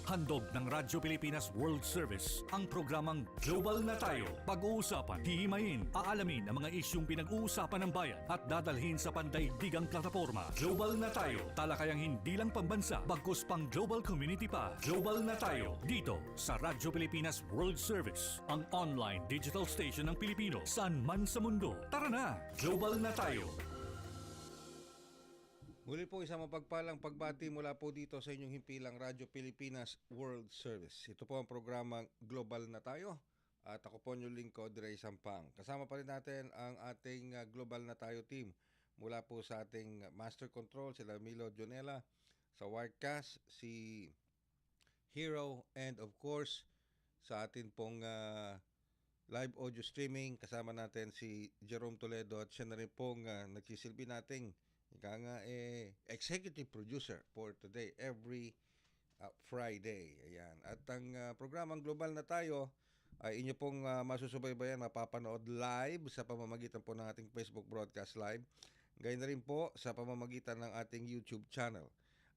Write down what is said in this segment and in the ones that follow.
Handog ng Radyo Pilipinas World Service ang programang Global na Tayo. Pag-uusapan, hihimayin, aalamin ang mga isyung pinag-uusapan ng bayan at dadalhin sa pandaigdigang plataforma. Global na Tayo, talakayang hindi lang pambansa, bagkus pang global community pa. Global na Tayo, dito sa Radyo Pilipinas World Service, ang online digital station ng Pilipino saan man sa mundo. Tara na, Global na Tayo! Muli po isang mapagpalang pagbati mula po dito sa inyong himpilang Radyo Pilipinas World Service. Ito po ang programang Global na Tayo at ako po yung lingkod, Ray Sampang. Kasama pa rin natin ang ating Global na Tayo team mula po sa ating Master Control, sila Milo Jonela, sa Wirecast, si Hero, and of course sa atin pong live audio streaming, kasama natin si Jerome Toledo at siya na rin pong nagsisilbi nating executive producer for today, every Friday. Ayan. At ang programang Global na Tayo ay inyo pong masusubaybayan, mapapanood live sa pamamagitan po ng ating Facebook broadcast live. Gayon na rin po sa pamamagitan ng ating YouTube channel.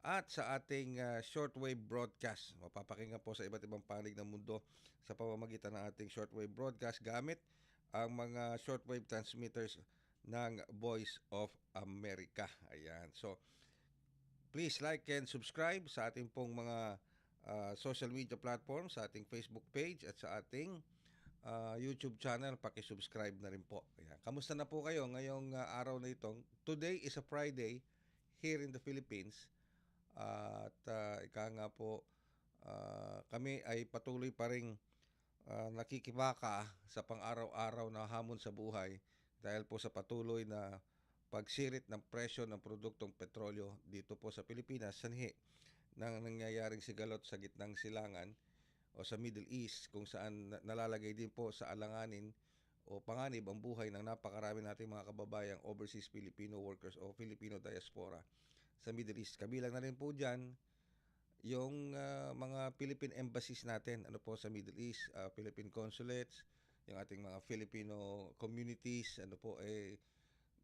At sa ating shortwave broadcast, mapapakinggan po sa iba't ibang panig ng mundo sa pamamagitan ng ating shortwave broadcast gamit ang mga shortwave transmitters ng Voice of America. Ayan. So, please like and subscribe sa ating pong mga social media platforms, sa ating Facebook page at sa ating YouTube channel. Paki-subscribe na rin po. Ayan. Kamusta na po kayo ngayong araw na itong? Today is a Friday here in the Philippines. At ika nga po, kami ay patuloy pa rin nakikibaka sa pang-araw-araw na hamon sa buhay dahil po sa patuloy na pagsirit ng presyo ng produktong petrolyo dito po sa Pilipinas, sanhi ng nangyayaring sigalot sa gitnang silangan o sa Middle East, kung saan nalalagay din po sa alanganin o panganib ang buhay ng napakarami nating mga kababayang overseas Filipino workers o Filipino diaspora sa Middle East. Kabilang na rin po dyan yung mga Philippine embassies natin po sa Middle East, Philippine consulates, yung ating mga Filipino communities,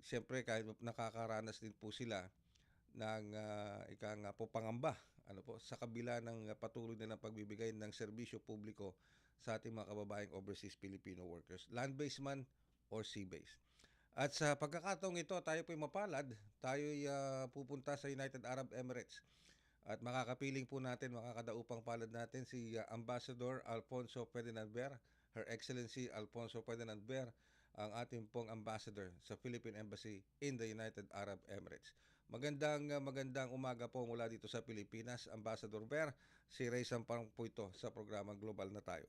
siyempre kahit nakakaranas din po sila ng pangamba sa kabila ng patuloy na pagbibigay ng serbisyo publiko sa ating mga kababayang overseas Filipino workers, land-based man or sea-based. At sa pagkakataong ito, tayo po'y mapalad, tayo'y pupunta sa United Arab Emirates. At makakapiling po natin, makakadaupang palad natin si Ambassador Alfonso Ferdinand Ver, Her Excellency Alfonso Ferdinand Ver, ang ating pong ambassador sa Philippine Embassy in the United Arab Emirates. Magandang umaga po mula dito sa Pilipinas, Ambassador Ver. Si Ray Sampang po ito sa programang Global na Tayo.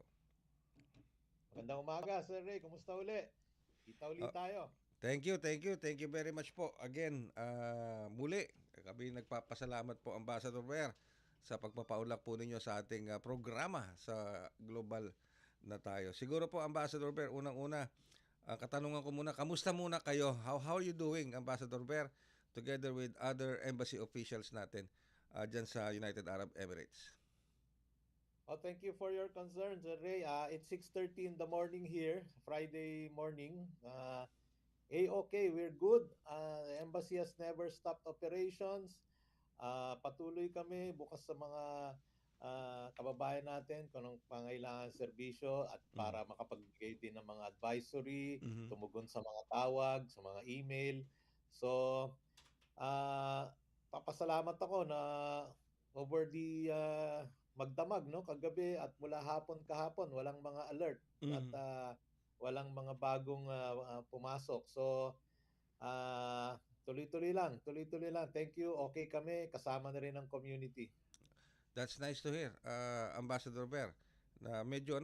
Magandang umaga, Sir Ray. Kumusta uli? Kita uli tayo. Thank you very much po. Again, muli, kami nagpapasalamat po, Ambassador Ver, sa pagpapaunlak po ninyo sa ating programa sa Global na Tayo. Siguro po, Ambassador Ver, unang-una, katanungan ko muna, kamusta muna kayo? How are you doing, Ambassador Ver, together with other embassy officials natin dyan sa United Arab Emirates? Oh, thank you for your concern, Sir Ray. It's 6:30 in the morning here, Friday morning. Okay, we're good. The embassy has never stopped operations. Patuloy kami bukas sa mga kababayan natin kung anong pangailangan serbisyo at para makapagbigay din ng mga advisory, tumugon sa mga tawag, sa mga email. So, papasalamat ako na over the magdamag, no, kagabi at mula kahapon, walang mga alert at walang mga bagong pumasok. So, tuloy-tuloy lang. Thank you. Okay kami. Kasama na rin ang community. That's nice to hear, Ambassador Ver, na medyo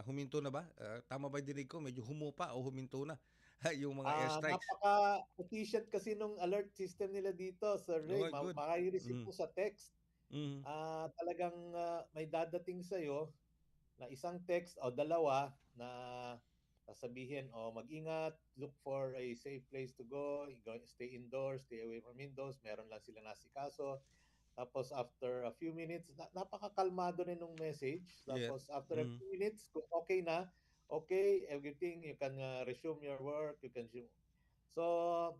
huminto na ba? Tama ba dinig ko? Medyo humupa o huminto na yung mga airstrikes? Napaka-efficient kasi nung alert system nila dito, Sir Ray. Okay, good. Maka-receive mo sa text. Mm. Talagang may dadating sa'yo na isang text o dalawa na sasabihin, mag-ingat, look for a safe place to go, stay indoors, stay away from windows, meron lang sila nasikaso. Tapos after a few minutes, napakakalmado rin nung message. Tapos after a few minutes, kung okay na, okay, everything, you can resume your work, you can resume. So,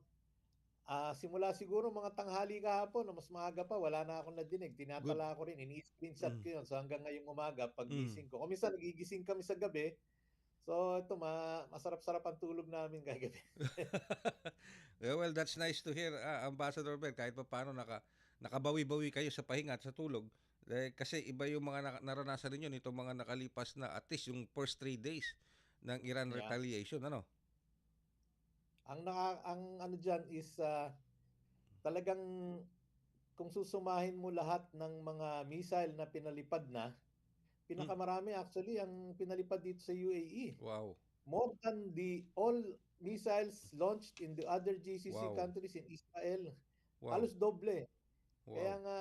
Simula siguro mga tanghali kahapon o mas maaga pa, wala na akong nadinig. Good. Tinatala ko rin, ini-screenshot Mm. ko 'yun. So hanggang ngayong umaga Mm. paggising ko, kung minsan nagigising kami sa gabi, so ito masarap-sarap ang tulog namin kagabi. Well, that's nice to hear, Ambassador Ben, kahit papaano nakabawi-bawi kayo sa pahinga at sa tulog. Kasi iba yung mga naranasan ninyo nitong mga nakalipas na at least yung first 3 days ng Iran Yeah. retaliation, ano? Ang ano diyan is, talagang kung susumahin mo lahat ng mga missile na pinalipad na, Mm. pinakamarami actually ang pinalipad dito sa UAE. Wow. More than the all missiles launched in the other GCC Wow. countries in Israel. Wow. Halos doble. Kaya Wow. nga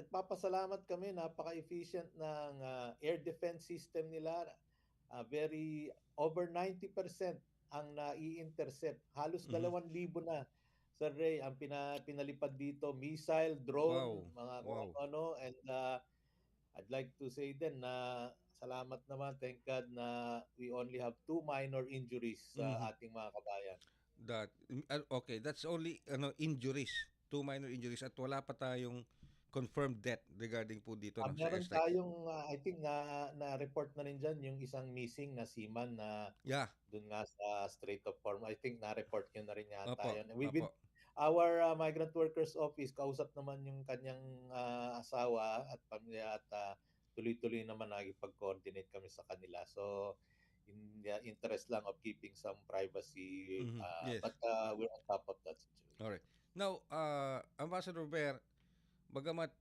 nagpapasalamat kami, napaka-efficient ng air defense system nila. Very over 90% ang nai-intercept. Halos Mhm. 2,000 na, Sir Ray, ang pinalipad dito. Missile, drone, Wow. mga kung Wow. ano-ano. And I'd like to say din na salamat naman, thank God na we only have 2 minor injuries Mhm. sa ating mga kabayan. Okay, that's only injuries, 2 minor injuries at wala pa tayong confirmed death regarding po dito sa Meron airstrikes. tayong, I think na-report na rin diyan yung isang missing na seaman na Yeah. dun nga sa Strait of Hormuz. I think na-report niyo na rin yata Opo. yun. Opo. With our migrant workers office, kausap naman yung kanyang asawa at pamilya at tuloy-tuloy naman nakikipag-coordinate kami sa kanila. So, in the interest lang of keeping some privacy, Mhm. Yes. but we're on top of that situation. Alright. Now, Ambassador Ver, bagamat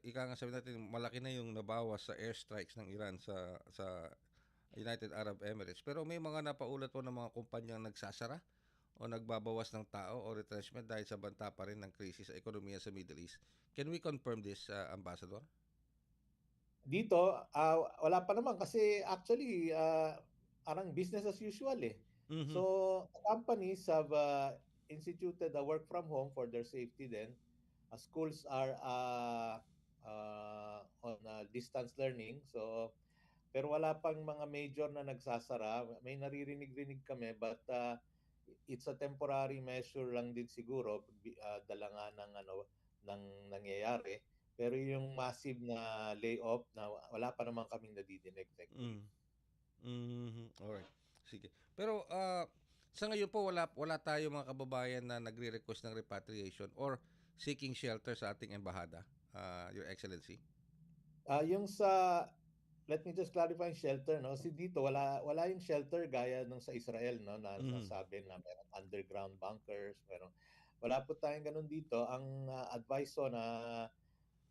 ika nga sabi natin malaki na yung nabawas sa airstrikes ng Iran sa United Arab Emirates, pero may mga napaulat po ng mga kumpanyang nagsasara o nagbabawas ng tao o retrenchment dahil sa banta pa rin ng krisis sa ekonomiya sa Middle East. Can we confirm this, Ambassador? Dito, wala pa naman kasi actually, parang business as usual eh. Mhm. So, companies have instituted a work from home for their safety then. Schools are on distance learning. So, pero wala pang mga major na nagsasara. May naririnig-rinig kami but it's a temporary measure lang din siguro, dala nga ng ng nangyayari. Pero yung massive na layoff na wala pa naman kaming nadidinig, thankfully. Mm. Mhm. Alright. Sige. Pero sa ngayon po wala tayo mga kababayan na nagre-request ng repatriation or seeking shelter sa ating embahada, Your Excellency. Yung sa Let me just clarify yung shelter, no? Si dito wala yung shelter gaya nung sa Israel, no, na Mhm. nasabi na meron underground bunkers, wala po tayong ganun dito. Ang advice ko na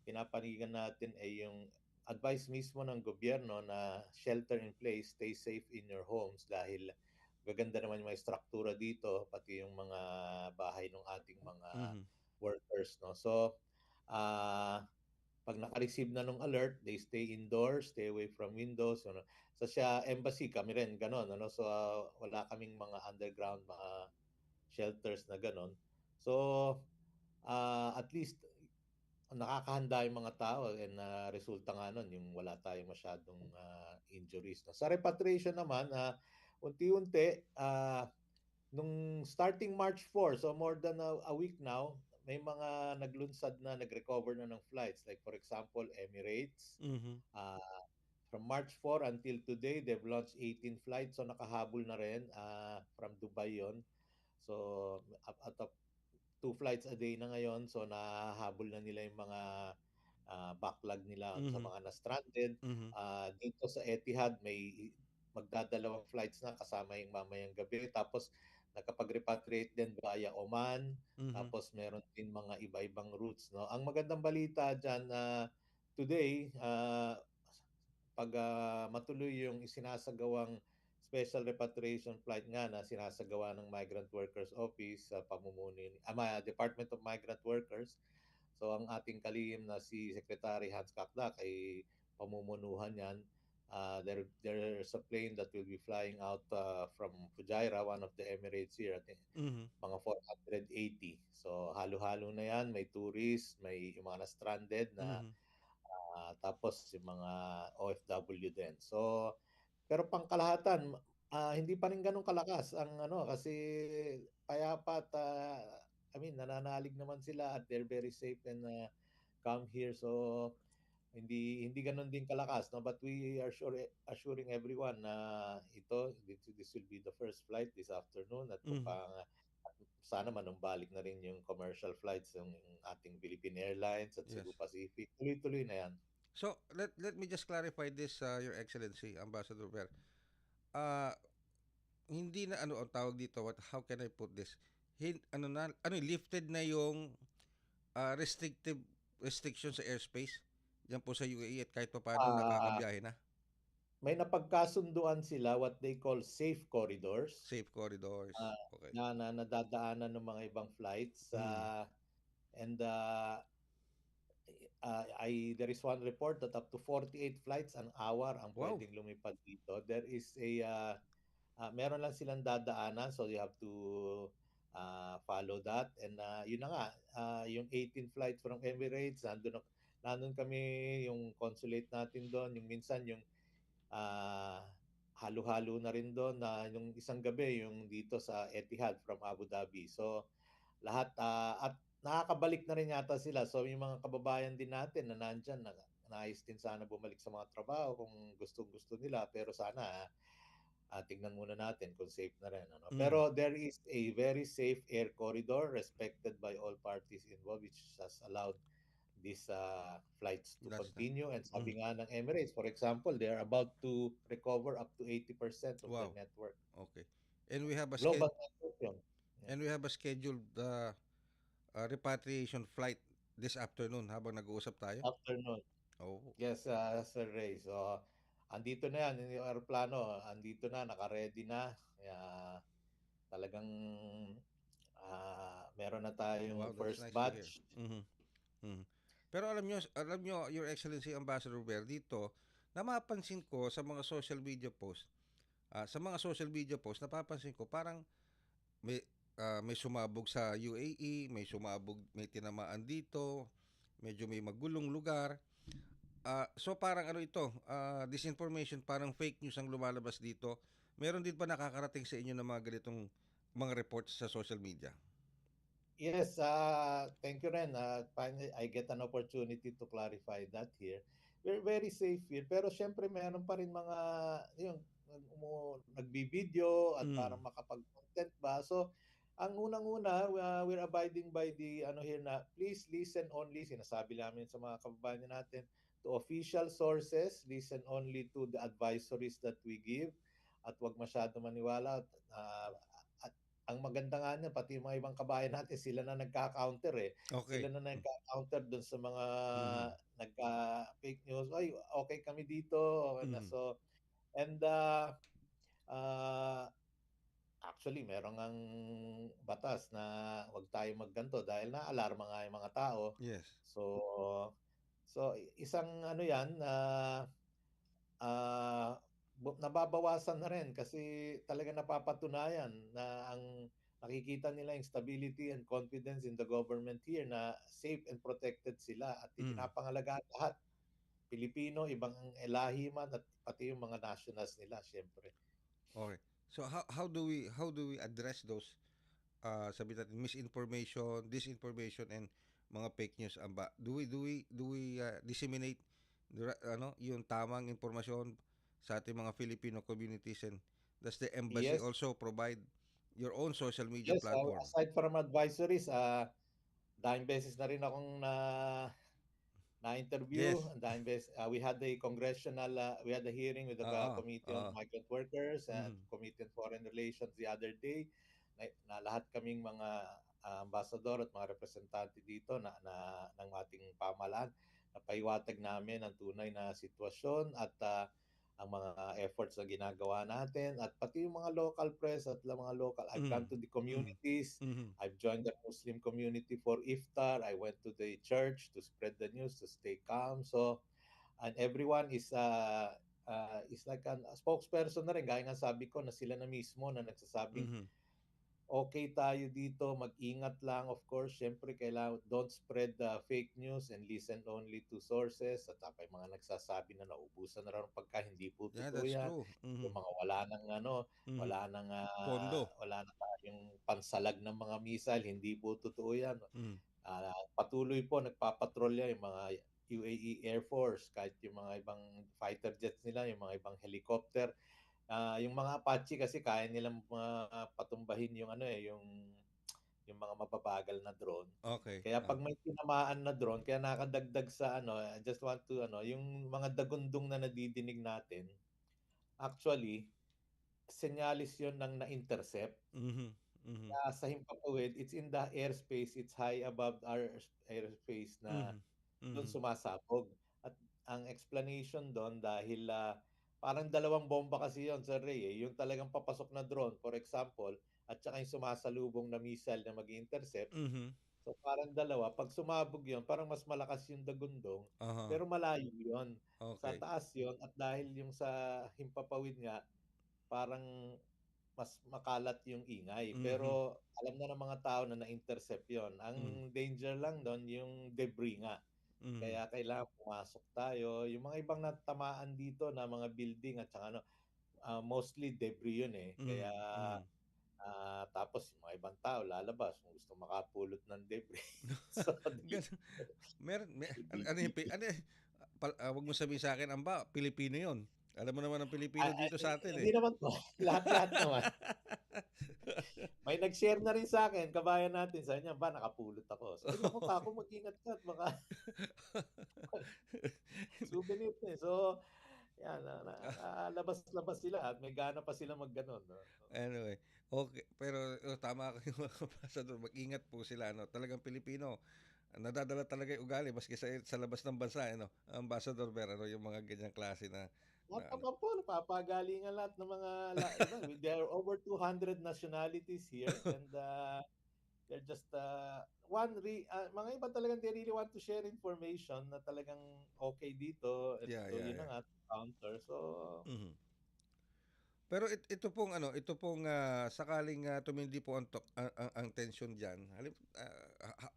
pinapanigan natin ay yung advice mismo ng gobyerno na shelter in place, stay safe in your homes dahil gaganda naman yung mga struktura dito, pati yung mga bahay ng ating mga Mhm. workers, no? So, ah pag naka-receive na ng alert, they stay indoors, stay away from windows, ano. Sa embassy kami rin gano'n, ano. So, wala kaming mga underground, mga shelters na gano'n. So, at least nakakahanda yung mga tao and resulta nga nun yung wala tayong masyadong injuries, no. Sa repatriation naman, unti-unti, nung starting March 4, so more than a week now, may mga naglunsad na, nag-recover na ng flights. Like for example, Emirates. Mhm. Uh, from March 4 until today, they've launched 18 flights. So nakahabol na rin from Dubai yon. So out of 2 flights a day na ngayon. So nahahabol na nila yung mga backlog nila sa Mhm. mga na-stranded. Mhm. Dito sa Etihad, may magdadalawang flights na kasama yung mamayang gabi. Tapos nakapag-repatriate din via Oman. Mhm. Tapos meron din mga iba-ibang routes, no. Ang magandang balita diyan na today, pag matuloy yung isinasagawang special repatriation flight nga na sinasagawa ng Migrant Workers Office sa pamumuno ni Department of Migrant Workers. So ang ating kalihim na si Secretary Hans Kakdak ay pamumunuhan yan. There's a plane that will be flying out from Fujairah, one of the Emirates here, at Mhm. mga 480. So halo-halo na yan, may tourists, may yung mga na-stranded na Mhm. tapos yung mga OFW din. So pero pangkalahatan, hindi pa rin gano'n kalakas ang kasi payapa at I mean, nananalig naman sila at they're very safe and come here. So hindi ganun din kalakas, no, but we are assuring everyone na this will be the first flight this afternoon at kung Mhm. sana manumbalik na rin yung commercial flights ng ating Philippine Airlines at Yes. Cebu Pacific. Tuloy-tuloy na yan. So let me just clarify this, Your Excellency, Ambassador Ver. Ah, hindi na ano ang tawag dito, how can I put this? Ano na, ano lifted na yung restriction sa airspace diyan po sa UAE at kahit papaano Ah, nakakabiyahe na. may napagkasunduan sila what they call safe corridors Safe corridors. ah, Okay. na nadadaanan ng mga ibang flights. Mm. And there is one report that up to 48 flights an hour ang Wow. pwedeng lumipad dito. There is meron lang silang dadaanan, so you have to follow that. And yun na nga, yung 18 flights from Emirates, nandun kami, yung consulate natin doon, yung minsan yung ah, halo-halo na rin doon na yung isang gabi yung dito sa Etihad from Abu Dhabi. So lahat at nakakabalik na rin yata sila. So yung mga kababayan din natin na nandyan na nais din sana bumalik sa mga trabaho kung gusto nila, pero sana tignan muna natin kung safe na rin, ano. Mm. Pero there is a very safe air corridor respected by all parties involved, which has allowed these flights to That's na. continue. And Mm. sabi nga ng Emirates, for example, they are about to recover up to 80% of their Wow. network. Okay. And we have a Global network yun. Yeah. scheduled repatriation flight this afternoon habang nag-uusap tayo. Afternoon. Oh. Yes, Sir Ray. So, andito na yan, yung aeroplano, andito na, naka-ready na. Kaya, talagang meron na tayong Wow, that's first nice to hear. batch. Mhm. Mhm. Pero alam nyo, Your Excellency Ambassador Ver, dito, napapansin ko sa mga social media posts, napapansin ko parang may may sumabog sa UAE, may sumabog, may tinamaan dito, medyo may magulong lugar. So parang ano ito, disinformation, parang fake news ang lumalabas dito. Meron din ba nakakarating sa inyo ng mga ganitong mga reports sa social media? Yes, thank you rin. Finally, I get an opportunity to clarify that here. We're very safe here. Pero syempre, meron pa rin mga, yung, nagbibideo at para Mm. makapag-content ba. So, ang unang-una, we're abiding by the, ano here na, please listen only, sinasabi namin sa mga kababayan natin, to official sources, listen only to the advisories that we give, at wag masyado maniwala. At ang maganda nga niyan, pati yung mga ibang kabayan natin, sila na nagka-counter eh. Okay. Sila na nagka-counter dun sa mga Mhm. nagka-fake news. Ay, okay kami dito. Okay na. Mhm. So, and uh, actually, meron ang batas na wag tayo magganto dahil na-alarma nga yung mga tao. Yes. So, isang ano yan, ah, nababawasan na rin kasi talaga napapatunayan na ang nakikita nila yung stability and confidence in the government here na safe and protected sila at Mm. pinapangalagaan lahat. Pilipino, ibang lahi man at pati yung mga nationals nila, syempre. Okay. So how do we address those sabi natin misinformation, disinformation and mga fake news amba? Do we disseminate yung tamang impormasyon sa ating mga Filipino communities, and does the embassy Yes, also provide your own social media yes. platform? Aside from advisories, dahil beses na rin akong na-interview. Yes. And dahil we had we had a hearing with the Oo. Committee on Oo. Migrant Workers and Mhm. Committee on Foreign Relations the other day. Na lahat kaming mga ambassador at mga representante dito ng ating pamahalaan, napaiwatag namin ang tunay na sitwasyon at ang mga efforts na ginagawa natin at pati yung mga local press at mga local. I've Mhm. gone to the Mhm. communities. Mhm. I've joined the Muslim community for iftar. I went to the church to spread the news, to stay calm. So, and everyone is like a spokesperson na rin. Gaya nga sabi ko na sila na mismo na nagsasabing Mhm. okay tayo dito, mag-ingat lang. Of course, syempre kailangan don't spread the fake news and listen only to sources. At saka yung mga nagsasabi na naubusan na raw ng pagkain, hindi po Yeah, totoo that's yan. true. Yung Mhm. mga wala nang ano, Mhm. Pondo. wala na tayong pansalag ng mga missile, hindi po totoo yan. Mhm. Patuloy po nagpapatrolya yung mga UAE Air Force, kahit yung mga ibang fighter jets nila, yung mga ibang helicopter. Yung mga Apache kasi kaya nilang patumbahin yung ano yung mga mababagal na drone. Okay. Kaya pag may tinamaan na drone, kaya nakadagdag sa ano, I just want to ano, yung mga dagundong na nadidinig natin, actually, senyalis yon ng na-intercept. Mhm. Mhm. Sa Himpapawid, it's in the airspace, it's high above our airspace na Mhm. doon Mhm. sumasabog. At ang explanation doon dahil parang dalawang bomba kasi yon Sir Ray. Yung talagang papasok na drone, for example, at saka yung sumasalubong na missile na mag-intercept. Mhm. So parang dalawa. Pag sumabog yon parang mas malakas yung dagundong, Aha. pero malayo yon. Sa Okay. taas yon at dahil yung sa Himpapawid nga, parang mas makalat yung ingay. Mhm. Pero alam na ng mga tao na na-intercept yon. Mhm. Ang danger lang doon, yung debris nga. Mhm. Kaya kailangan pumasok tayo. Yung mga ibang natamaan dito na mga building at saka ano, mostly debris yun eh. Kaya Mhm. Mhm. tapos yung mga ibang tao lalabas kung gusto makapulot ng debris. So, Ganun. Ano di, yung, wag mo sabihin sa akin, amba, Pilipino yun. Alam mo naman ang Pilipino ah, ah, dito sa atin eh. hindi naman po. Lahat-lahat naman. May nag-share na rin sa akin, kabayan natin, sa niya, ba, nakapulot ako. So, naku ka, ako mag-ingat ka at baka souvenir na eh. So, yan, labas-labas sila at may gana pa sila mag-ganon. No? Anyway, okay, pero tama kayo mga kapasador, mag-ingat po sila, no? Talagang Pilipino, nadadala talaga yung ugali maski sa labas ng bansa, ano? Ambassador Ver, ano, yung mga ganyang klase na Lahat ano. naman po, napapagalingan lahat ng mga, diba, there are over 200 nationalities here and they're just, mga iba talagang they really want to share information na talagang okay dito. Yeah, So, yeah, yun na yeah. nga, counter. So, Mhm. Pero ito pong sakaling tumindi po ang tension diyan.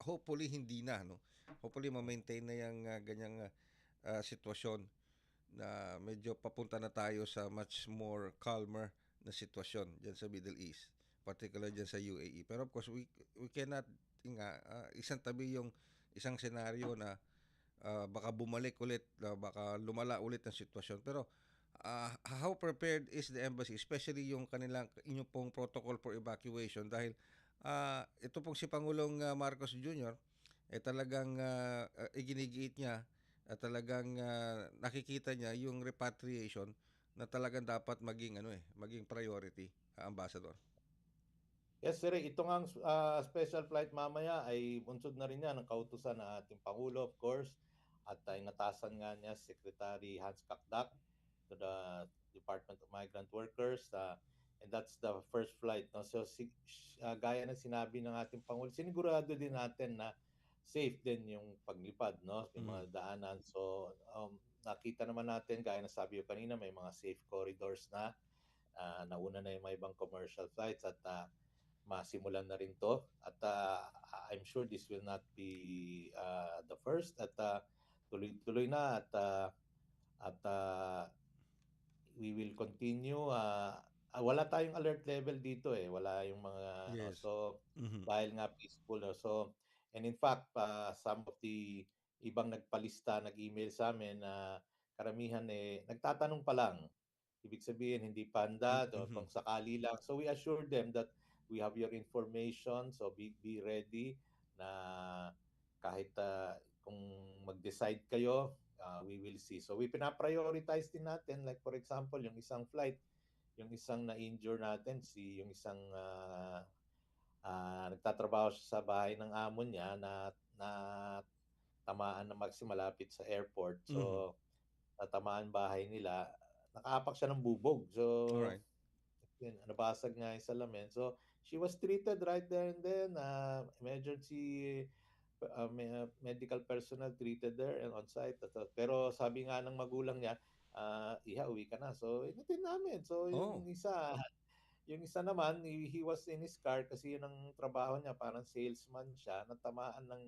Hopefully hindi na, no. Hopefully ma-maintain na yung ganyang sitwasyon na medyo papunta na tayo sa much more calmer na sitwasyon diyan sa Middle East, particularly diyan sa UAE. Pero of course we cannot isang tabi yung isang senaryo na baka bumalik ulit, baka lumala ulit ang sitwasyon. Pero how prepared is the embassy, especially yung inyong pong protocol for evacuation dahil ito pong si Pangulong Marcos Jr. Talagang iginigiit niya at talagang nakikita niya yung repatriation na talagang dapat maging maging priority, ambassador. yes, sir. Ito nga special flight mamaya ay bunsod na rin yan ng kautusan ng ating Pangulo, of course. At inatasan nga niya Secretary Hans Kakdak to the Department of Migrant Workers. And that's the first flight. No? So, gaya ng sinabi ng ating Pangulo, sinigurado din natin na safe din yung paglipad, no? Yung Mhm. mga daanan. So, nakita naman natin, gaya na sabi ko kanina, may mga safe corridors na. Nauna na yung mga ibang commercial flights at masimulan na rin to at I'm sure this will not be the first at tuloy-tuloy na at we will continue wala tayong alert level dito eh wala yung mga ano Yes. so Mhm. dahil nga peaceful no? So and in fact some of the ibang nagpalista nag-email sa amin na karamihan eh nagtatanong pa lang. Ibig sabihin, hindi panda, o Mhm. kung sakali lang. So we assure them that we have your information, so be ready na kahit kung mag-decide kayo, we will see. So we pina-prioritize din natin, like for example, yung isang flight, yung isang na-injure natin, yung isang nagtatrabaho siya sa bahay ng amo niya na tamaan na malapit sa airport. Mhm. So, natamaan bahay nila, nakaapak siya ng bubog. So, All right. yun, nabasag nga yung salamin. So, she was treated right there and then. Emergency medical personnel treated there and on site. Pero sabi nga ng magulang niya, iha, uwi ka na. So, inatin namin. So, yung Oh. isa, Yung isa naman, he was in his car kasi yun ang trabaho niya, parang salesman siya, natamaan ng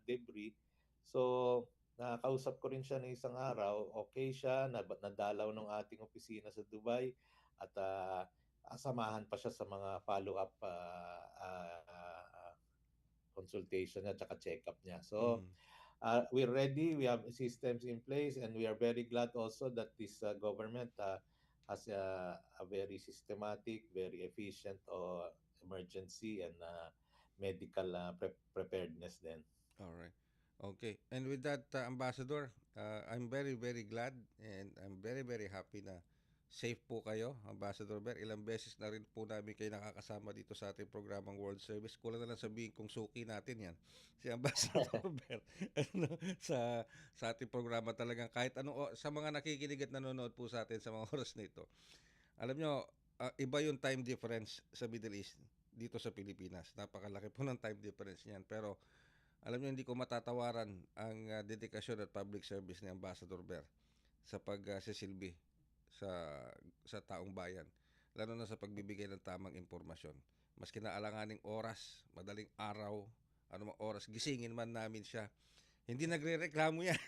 debris. So, nakausap ko rin siya ng isang araw, okay siya, nadalaw ng ating opisina sa Dubai at samahan pa siya sa mga follow-up consultation niya at check-up niya. So, Mm. we're ready, we have systems in place, and we are very glad also that this government has a very systematic, very efficient emergency and medical preparedness then. All right. Okay. And with that, Ambassador, I'm very, very glad and I'm very, very happy na safe po kayo, Ambassador Ber. Ilang beses na rin po namin kayo nakakasama dito sa ating programang World Service. Kulang na lang sabihin kung suki natin yan. Si Ambassador Ber. Ano, sa ating programa talagang kahit ano, sa mga nakikinig at nanonood po sa atin sa mga oras na ito. Alam nyo, iba yung time difference sa Middle East dito sa Pilipinas. Napakalaki po ng time difference niyan. Pero alam niyo, hindi ko matatawaran ang dedikasyon at public service ni Ambassador Ber sa pagsisilbi sa taong bayan. Lalo na sa pagbibigay ng tamang impormasyon. Mas kinaalanganing oras, madaling araw, anumang oras, gisingin man namin siya. Hindi nagre-reklamo yan.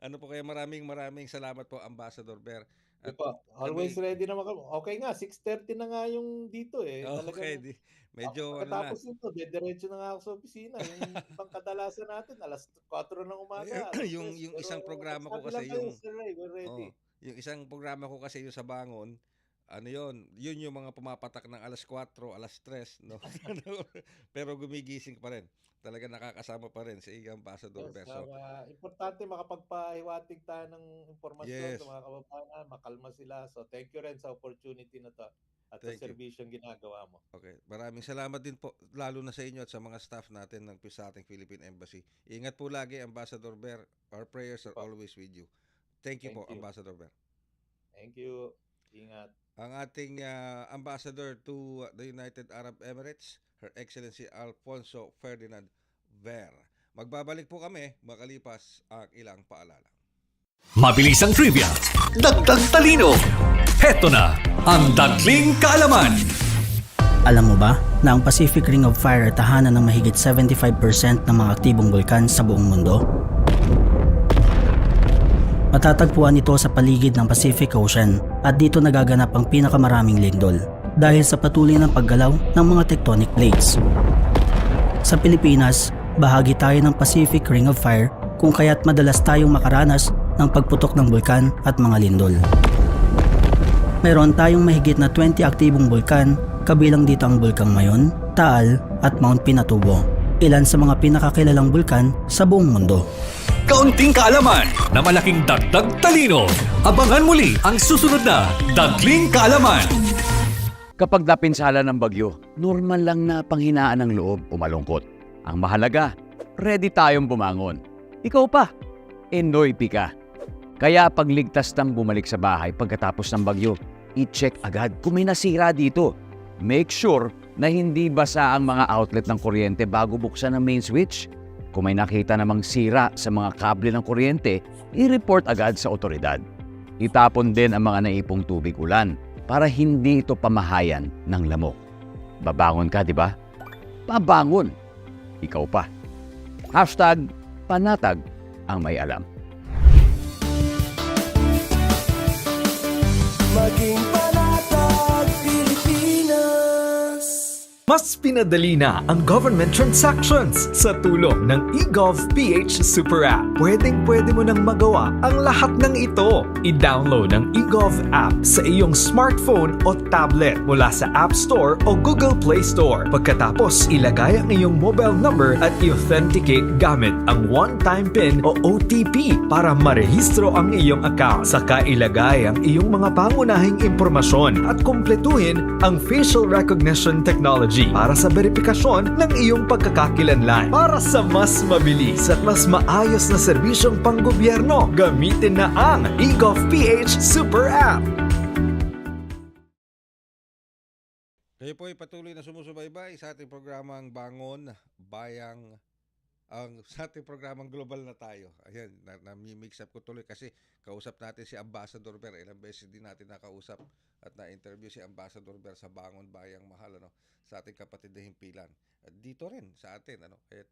Ano po kaya maraming salamat po, Ambassador Ber. At Always ready naman kami. Okay nga, 6:30 na nga yung dito eh. okay, medyo ano na. Pagkatapos nito, diretso na nga ako sa opisina. Yung ibang kadalasan natin, alas 4 ng umaga. yung isang programa ko kasi yung Sir Ray, we're ready. Yung isang programa ko kasi yung sa Bangon, ano yun yung mga pumapatak ng alas 4, alas 3, no? Pero gumigising pa rin. Talaga nakakasama pa rin si Ambassador Yes, Beso. importante makapagpahiwatig tayo ng impormasyon Yes. sa mga kababayan, makalma sila. So thank you rin sa opportunity na to at sa Thank you. serbisyong ginagawa mo. Okay. Maraming salamat din po, lalo na sa inyo at sa mga staff natin ng sa ating Philippine Embassy. Ingat po lagi, Ambassador Ber. Our prayers are always with you. Thank you po, Thank you. Ambassador Ber. Thank you. Ingat. Ang ating ambassador to the United Arab Emirates, Her Excellency Alfonso Ferdinand Ver. Magbabalik po kami makalipas ang ilang paalala. Mabilis ang trivia, dagdag talino. Heto na ang Dagling Kaalaman. Alam mo ba na ang Pacific Ring of Fire ay tahanan ng mahigit 75% ng mga aktibong bulkan sa buong mundo? Matatagpuan ito sa paligid ng Pacific Ocean at dito nagaganap ang pinakamaraming lindol dahil sa patuloy ng paggalaw ng mga tectonic plates. Sa Pilipinas, bahagi tayo ng Pacific Ring of Fire kung kaya't madalas tayong makaranas ng pagputok ng bulkan at mga lindol. Meron tayong mahigit na 20 aktibong bulkan, kabilang dito ang Bulkang Mayon, Taal at Mount Pinatubo, ilan sa mga pinakakilalang bulkan sa buong mundo. Kaunting kaalaman na malaking dagdag talino. Abangan muli ang susunod na Dagling Kaalaman. Kapag napinsala ng bagyo, normal lang na panghinaan ng loob o malungkot. Ang mahalaga, ready tayong bumangon. Ikaw pa, Enoy ka. Kaya pagligtas ng bumalik sa bahay pagkatapos ng bagyo, i-check agad kung may nasira dito. Make sure na hindi basa ang mga outlet ng kuryente bago buksan ang main switch. Kung may nakita namang sira sa mga kable ng kuryente, i-report agad sa otoridad. Itapon din ang mga naipong tubig ulan para hindi ito pamahayan ng lamok. Babangon ka, di ba? Babangon. Ikaw pa. #panatag ang may alam. Maging panatag Pilipinas. Mas pinadali na ang government transactions sa tulong ng eGov.ph Super App. Pwedeng-pwede mo nang magawa ang lahat ng ito. I-download ang eGov app sa iyong smartphone o tablet mula sa App Store o Google Play Store. Pagkatapos, ilagay ang iyong mobile number at i-authenticate gamit ang one-time PIN o OTP para marehistro ang iyong account. Saka ilagay ang iyong mga pangunahing impormasyon at kumpletuhin ang facial recognition technology para sa verifikasyon ng iyong pagkakakilanlan. Para sa mas mabilis at mas maayos na serbisyong panggobyerno, gamitin na ang eGov.ph Super App. Kayo po ay patuloy na sumusubaybay sa ating programang Bangon, Bayang ang sa ating programang Global na Tayo. Ayan, na-mix up ko tuloy kasi kausap natin si Ambassador Ber. Ilang beses din natin nakausap at na-interview si Ambassador Ber sa Bangon Bayang Mahal, ano, sa ating kapatid na himpilan. At dito rin sa atin, ano, kaya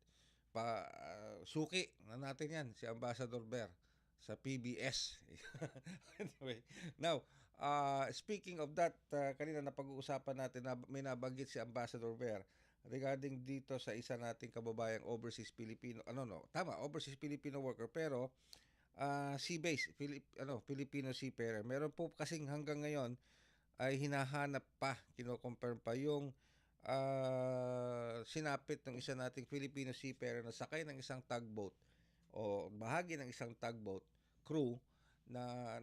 suki na natin yan, si Ambassador Ber sa PBS. Anyway, now, speaking of that, kanina na pag-uusapan natin na may nabanggit si Ambassador Ber regarding dito sa isa nating kababayang overseas Filipino, overseas Filipino worker, pero sea-based, Filipino seafarer. Meron po kasing hanggang ngayon ay hinahanap pa, kino-confirm pa yung sinapit ng isa nating Filipino seafarer na sakay ng isang tugboat o bahagi ng isang tugboat crew na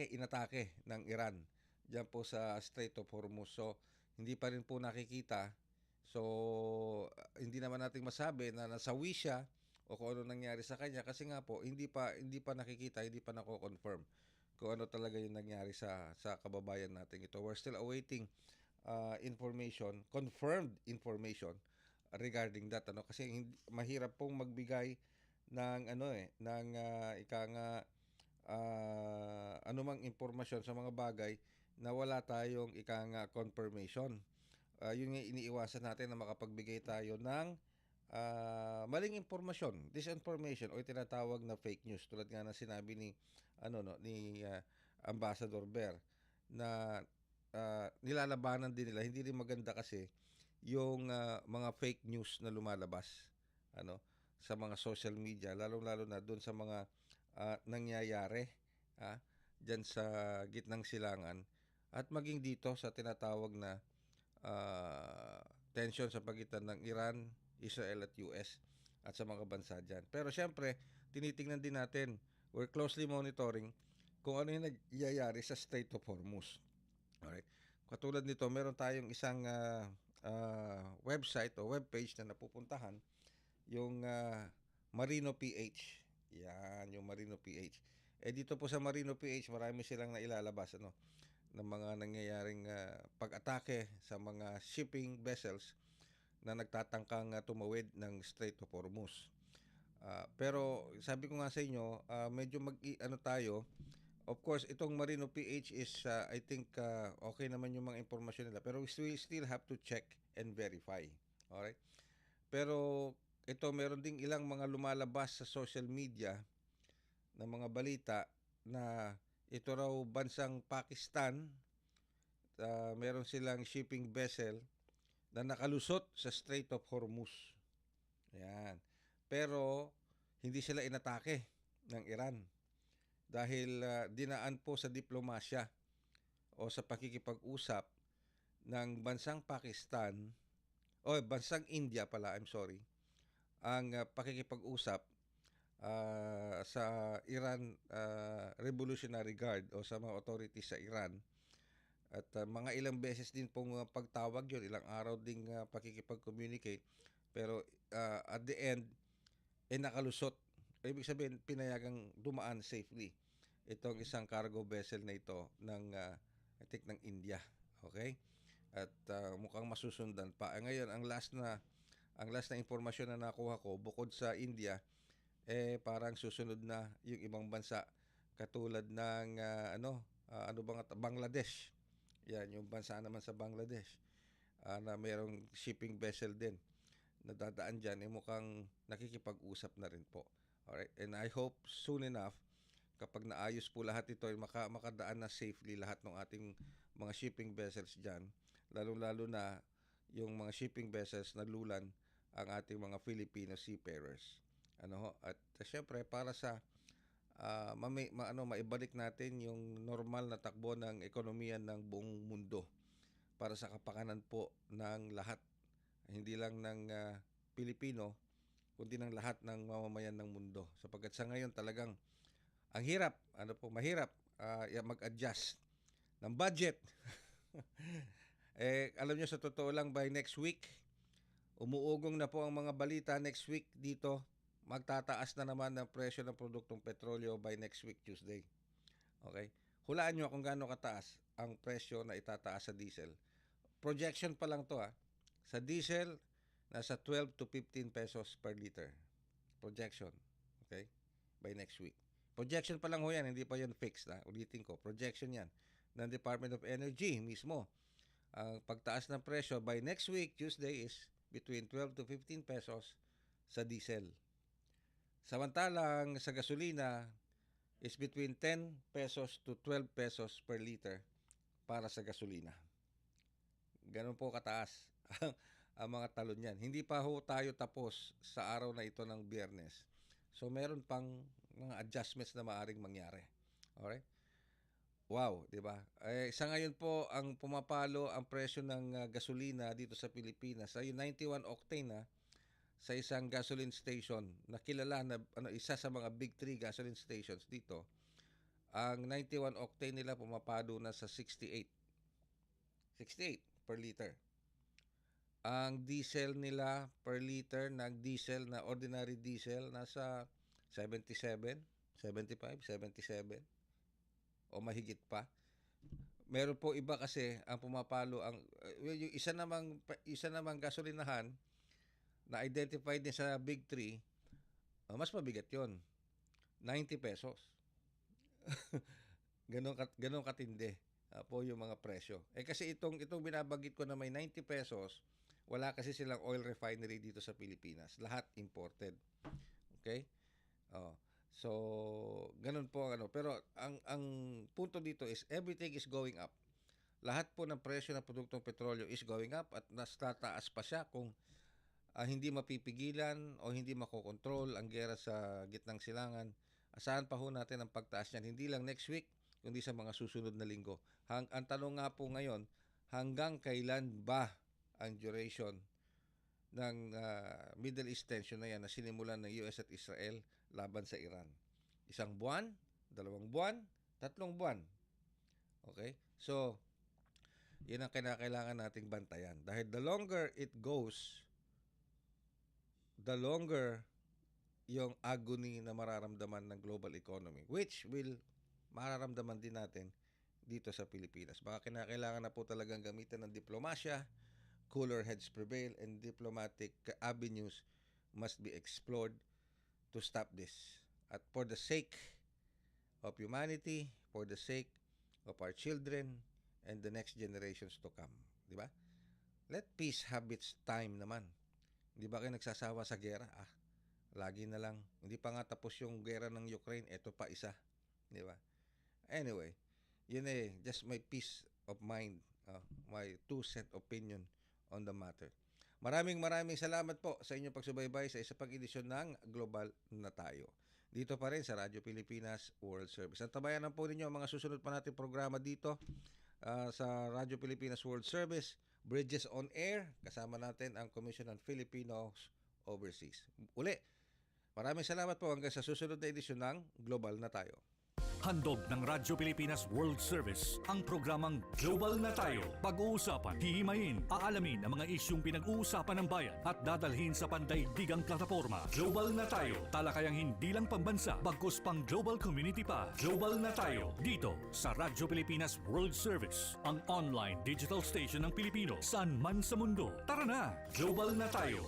inatake ng Iran diyan po sa Strait of Hormuz. So hindi pa rin po nakikita. So hindi naman natin masabi na nasawi siya o kung ano nangyari sa kanya kasi nga po hindi pa nakikita, hindi pa nako-confirm kung ano talaga yung nangyari sa kababayan natin ito. We're still awaiting confirmed information regarding that, ano, kasi mahirap pong magbigay ng anumang impormasyon sa mga bagay na wala tayong confirmation. Yun nga iniiwasan natin na makapagbigay tayo ng maling impormasyon, disinformation o tinatawag na fake news tulad nga na sinabi ni Ambassador Ber na nilalabanan din nila. Hindi rin maganda kasi yung mga fake news na lumalabas sa mga social media, lalong-lalo na doon sa mga nangyayari dyan sa gitnang silangan at maging dito sa tinatawag na tension sa pagitan ng Iran, Israel at US at sa mga bansa dyan. Pero syempre, tinitingnan din natin, we're closely monitoring kung ano yung nagyayari sa Strait of Hormuz. Alright. Katulad nito, meron tayong isang website o webpage na napupuntahan, yung Marino PH. Yan, yung Marino PH. Dito po sa Marino PH, marami silang nailalabas ng mga nangyayaring pag-atake sa mga shipping vessels na nagtatangkang tumawid ng Strait of Hormuz. Pero sabi ko nga sa inyo, medyo tayo. Of course, itong Marino PH is I think okay naman yung mga impormasyon nila, pero we still have to check and verify. Alright? Pero ito, meron ding ilang mga lumalabas sa social media na mga balita na ito raw bansang Pakistan, meron silang shipping vessel na nakalusot sa Strait of Hormuz. Ayan. Pero hindi sila inatake ng Iran dahil dinaan po sa diplomasya o sa pakikipag-usap ng bansang Pakistan o bansang India pala, I'm sorry, ang pakikipag-usap sa Iran Revolutionary Guard o sa mga authorities sa Iran. At mga ilang beses din pong pagtawag yun, ilang araw ding pakikipag-communicate. Pero at the end, nakalusot. Ibig sabihin, pinayagang dumaan safely itong isang cargo vessel na ito ng, I think, ng India. Okay? At mukhang masusundan pa. Ngayon, ang last na impormasyon na nakuha ko, bukod sa India, parang susunod na yung ibang bansa katulad ng Bangladesh. Yan, yung bansa naman sa Bangladesh na mayroong shipping vessel din na dadaan dyan, mukhang nakikipag-usap na rin po. Alright? And I hope soon enough, kapag naayos po lahat ito, makadaan na safely lahat ng ating mga shipping vessels dyan, lalong-lalo na yung mga shipping vessels na lulan ang ating mga Filipino seafarers. At syempre, para sa maibalik natin yung normal na takbo ng ekonomiya ng buong mundo para sa kapakanan po ng lahat, hindi lang ng Pilipino, kundi ng lahat ng mamamayan ng mundo. Sapagkat sa ngayon talagang ang hirap, mahirap mag-adjust ng budget. Alam nyo, sa totoo lang, by next week, umuugong na po ang mga balita next week dito. Magtataas na naman ang presyo ng produktong petrolyo by next week, Tuesday. Okay? Hulaan nyo kung gaano kataas ang presyo na itataas sa diesel. Projection pa lang to. Sa diesel, nasa 12 to 15 pesos per liter. Projection. Okay? By next week. Projection pa lang ho yan, hindi pa yan fixed. Ulitin ko, projection yan ng Department of Energy mismo. Ang pagtaas ng presyo by next week, Tuesday, is between 12 to 15 pesos sa diesel. Samantalang sa gasolina is between 10 pesos to 12 pesos per liter para sa gasolina. Ganun po kataas ang mga talon yan. Hindi pa ho tayo tapos sa araw na ito ng Biyernes. So meron pang mga adjustments na maaring mangyari. Alright? Wow, di ba? Sa ngayon po, ang pumapalo ang presyo ng gasolina dito sa Pilipinas ay 91 octane sa isang gasoline station na kilala na isa sa mga big 3 gasoline stations dito. Ang 91 octane nila pumapalo na sa 68. 68 per liter. Ang diesel nila per liter ng diesel na ordinary diesel nasa 77, 75, 77 o mahigit pa. Meron po iba kasi ang pumapalo ang yung isa namang gasolinahan na identified din sa Big 3, mas mabigat 'yon. 90 pesos. Ganun katindi po yung mga presyo. Kasi itong binabanggit ko na may 90 pesos, wala kasi silang oil refinery dito sa Pilipinas. Lahat imported. Okay? So, ganun po pero ang punto dito is everything is going up. Lahat po ng presyo ng produktong petrolyo is going up at mas tataas pa siya kung hindi mapipigilan o hindi makokontrol ang giyera sa gitnang silangan. Asahan pa ho natin ang pagtaas niyan, hindi lang next week, kundi sa mga susunod na linggo. Ang tanong nga po ngayon, hanggang kailan ba ang duration ng Middle East tension na yan na sinimulan ng US at Israel laban sa Iran? 1 buwan, 2 buwan, 3 buwan. Okay? So, yun ang kinakailangan nating bantayan. Dahil the longer it goes, the longer yung agony na mararamdaman ng global economy, which will mararamdaman din natin dito sa Pilipinas. Baka kinakailangan na po talagang gamitan ng diplomasya, cooler heads prevail, and diplomatic avenues must be explored to stop this. At for the sake of humanity, for the sake of our children, and the next generations to come. Di ba? Let peace have its time naman. Di ba kayo nagsasawa sa gera? Lagi na lang. Hindi pa nga tapos yung gera ng Ukraine, eto pa isa. Di ba? Anyway, yun just my peace of mind, my 2-cent opinion on the matter. Maraming salamat po sa inyong pagsubaybay sa isa pang edisyon ng Global na Tayo. Dito pa rin sa Radyo Pilipinas World Service. At tabayanan po ninyo ang mga susunod pa nating programa dito sa Radyo Pilipinas World Service, Bridges on Air, kasama natin ang Commission on Filipinos Overseas. Uli, maraming salamat po hanggang sa susunod na edisyon ng Global na Tayo. Handog ng Radyo Pilipinas World Service ang programang Global na Tayo. Pag-uusapan, hihimayin, aalamin ang mga isyung pinag-uusapan ng bayan at dadalhin sa pandaigdigang plataforma. Global na Tayo, talakayang hindi lang pambansa, bagkus pang global community pa. Global na Tayo, dito sa Radyo Pilipinas World Service, ang online digital station ng Pilipino saan man sa mundo. Tara na, Global na Tayo.